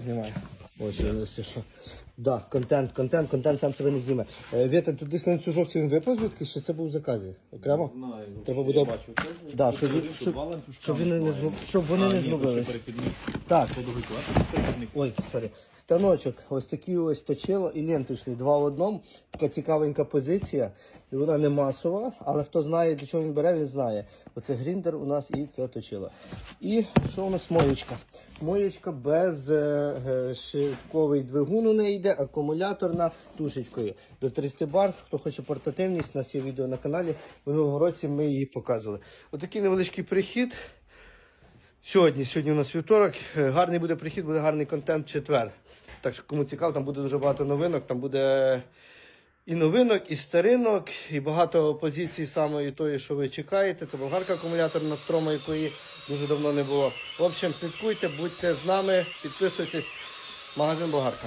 Знімає. Ось, якщо що. Да, контент сам себе не зніме. Вітер, тут десь ланцюжок він випав звідки, чи це був в заказі? Окремо? Не знаю. Треба буде... Бачу теж. Да, щоб вони не згубились. Так. Ой, сорі. Станочок, ось такий ось точило і ленточний, 2 в 1. Така цікавенька позиція. І вона не масова, але хто знає, для чого він бере, він знає. Оце гріндер у нас і це точило. І що у нас моєчка? Моєчка без швидковий двигун у неї йде, акумуляторна тушечкою. До 300 бар, хто хоче портативність, у нас є відео на каналі. В минулому році ми її показували. Отакий невеличкий прихід. Сьогодні у нас вівторок, гарний буде прихід, буде гарний контент в четвер. Так що кому цікаво, там буде дуже багато новинок, там буде і новинок, і старинок, і багато позицій самої тої, що ви чекаєте. Це болгарка акумуляторна строма, якої дуже давно не було. В общем, слідкуйте, будьте з нами, підписуйтесь. Магазин Болгарка.